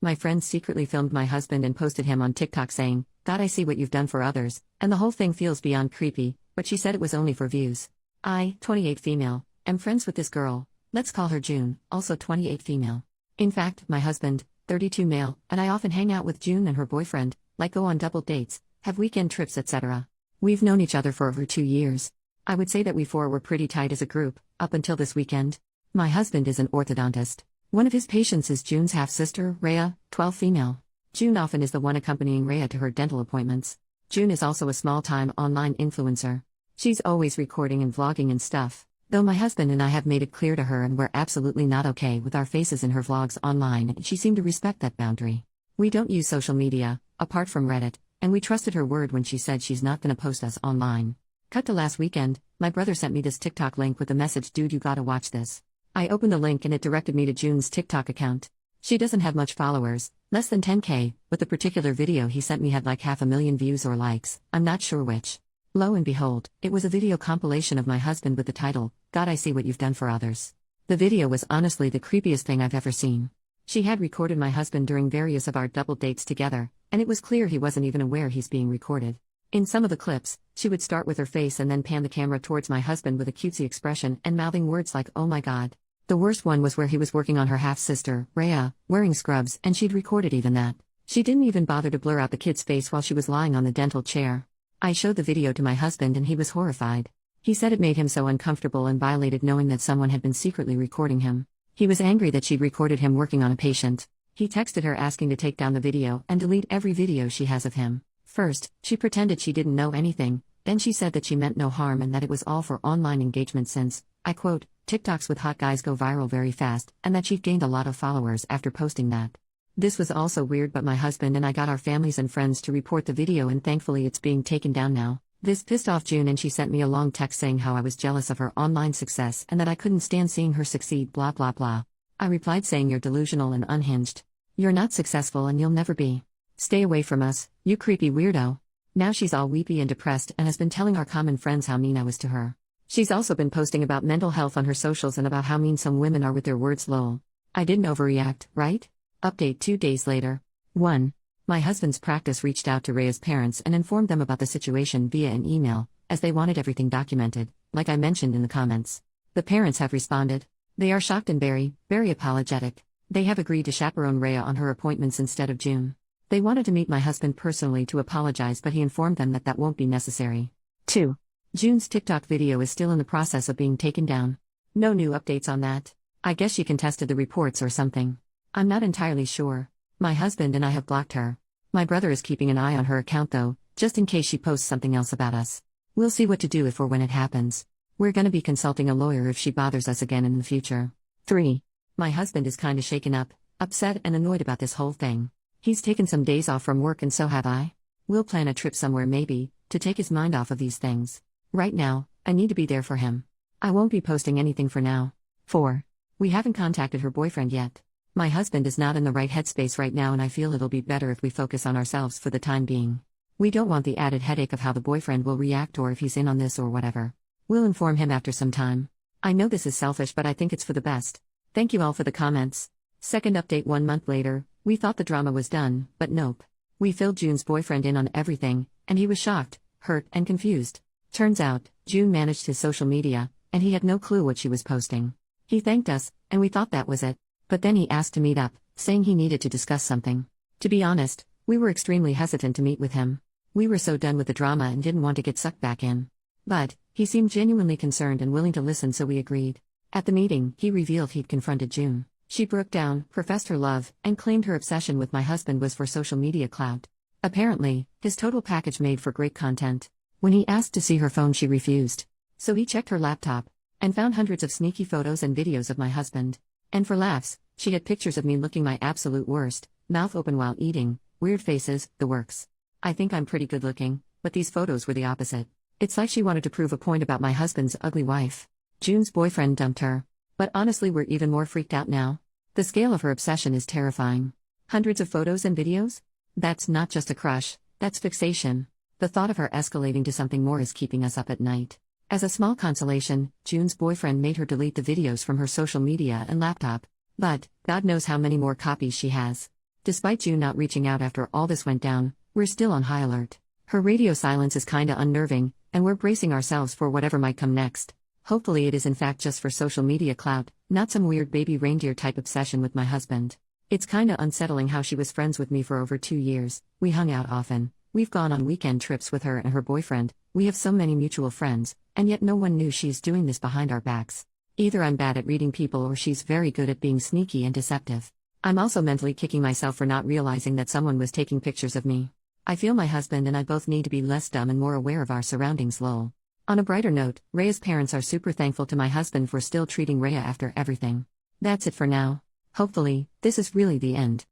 My friend secretly filmed my husband and posted him on TikTok saying, "God, I see what you've done for others," and the whole thing feels beyond creepy, but she said it was only for views. I, 28 female, am friends with this girl, let's call her June, also 28 female. In fact, my husband, 32 male, and I often hang out with June and her boyfriend, like go on double dates, have weekend trips, etc. We've known each other for over 2 years. I would say that we four were pretty tight as a group, up until this weekend. My husband is an orthodontist. One of his patients is June's half-sister, Rhea, 12 female. June often is the one accompanying Rhea to her dental appointments. June is also a small-time online influencer. She's always recording and vlogging and stuff, though my husband and I have made it clear to her and we're absolutely not okay with our faces in her vlogs online, and she seemed to respect that boundary. We don't use social media, apart from Reddit, and we trusted her word when she said she's not gonna post us online. Cut to last weekend, my brother sent me this TikTok link with the message, "Dude, you gotta watch this." I opened the link and it directed me to June's TikTok account. She doesn't have much followers, less than 10K, but the particular video he sent me had like 500,000 views or likes, I'm not sure which. Lo and behold, it was a video compilation of my husband with the title, "God, I see what you've done for others." The video was honestly the creepiest thing I've ever seen. She had recorded my husband during various of our double dates together, and it was clear he wasn't even aware he's being recorded. In some of the clips, she would start with her face and then pan the camera towards my husband with a cutesy expression and mouthing words like, "Oh my God." The worst one was where he was working on her half-sister, Rhea, wearing scrubs, and she'd recorded even that. She didn't even bother to blur out the kid's face while she was lying on the dental chair. I showed the video to my husband and he was horrified. He said it made him so uncomfortable and violated knowing that someone had been secretly recording him. He was angry that she'd recorded him working on a patient. He texted her asking to take down the video and delete every video she has of him. First, she pretended she didn't know anything, then she said that she meant no harm and that it was all for online engagement since, I quote, "TikToks with hot guys go viral very fast," and that she'd gained a lot of followers after posting that. This was also weird, but my husband and I got our families and friends to report the video and thankfully it's being taken down now. This pissed off June and she sent me a long text saying how I was jealous of her online success and that I couldn't stand seeing her succeed, blah blah blah. I replied saying, "You're delusional and unhinged. You're not successful and you'll never be. Stay away from us, you creepy weirdo." Now she's all weepy and depressed and has been telling our common friends how mean I was to her. She's also been posting about mental health on her socials and about how mean some women are with their words, lol. I didn't overreact, right? Update 2 days later. 1. My husband's practice reached out to Rhea's parents and informed them about the situation via an email, as they wanted everything documented, like I mentioned in the comments. The parents have responded. They are shocked and very, very apologetic. They have agreed to chaperone Rhea on her appointments instead of June. They wanted to meet my husband personally to apologize, but he informed them that that won't be necessary. 2. June's TikTok video is still in the process of being taken down. No new updates on that. I guess she contested the reports or something. I'm not entirely sure. My husband and I have blocked her. My brother is keeping an eye on her account though, just in case she posts something else about us. We'll see what to do if or when it happens. We're gonna be consulting a lawyer if she bothers us again in the future. 3. My husband is kinda shaken up, upset and annoyed about this whole thing. He's taken some days off from work and so have I. We'll plan a trip somewhere maybe, to take his mind off of these things. Right now, I need to be there for him. I won't be posting anything for now. 4. We haven't contacted her boyfriend yet. My husband is not in the right headspace right now and I feel it'll be better if we focus on ourselves for the time being. We don't want the added headache of how the boyfriend will react or if he's in on this or whatever. We'll inform him after some time. I know this is selfish but I think it's for the best. Thank you all for the comments. Second update 1 month later, we thought the drama was done, but nope. We filled June's boyfriend in on everything, and he was shocked, hurt, and confused. Turns out, June managed his social media, and he had no clue what she was posting. He thanked us, and we thought that was it. But then he asked to meet up, saying he needed to discuss something. To be honest, we were extremely hesitant to meet with him. We were so done with the drama and didn't want to get sucked back in. But, he seemed genuinely concerned and willing to listen, so we agreed. At the meeting, he revealed he'd confronted June. She broke down, professed her love, and claimed her obsession with my husband was for social media clout. Apparently, his total package made for great content. When he asked to see her phone, she refused. So he checked her laptop, and found hundreds of sneaky photos and videos of my husband. And for laughs, she had pictures of me looking my absolute worst, mouth open while eating, weird faces, the works. I think I'm pretty good looking, but these photos were the opposite. It's like she wanted to prove a point about my husband's ugly wife. June's boyfriend dumped her. But honestly, we're even more freaked out now. The scale of her obsession is terrifying. Hundreds of photos and videos? That's not just a crush, that's fixation. The thought of her escalating to something more is keeping us up at night. As a small consolation, June's boyfriend made her delete the videos from her social media and laptop. But, God knows how many more copies she has. Despite June not reaching out after all this went down, we're still on high alert. Her radio silence is kinda unnerving, and we're bracing ourselves for whatever might come next. Hopefully it is in fact just for social media clout, not some weird baby reindeer type obsession with my husband. It's kinda unsettling how she was friends with me for over 2 years, we hung out often, we've gone on weekend trips with her and her boyfriend, we have so many mutual friends, and yet no one knew she's doing this behind our backs. Either I'm bad at reading people or she's very good at being sneaky and deceptive. I'm also mentally kicking myself for not realizing that someone was taking pictures of me. I feel my husband and I both need to be less dumb and more aware of our surroundings, lol. On a brighter note, Rhea's parents are super thankful to my husband for still treating Rhea after everything. That's it for now. Hopefully, this is really the end.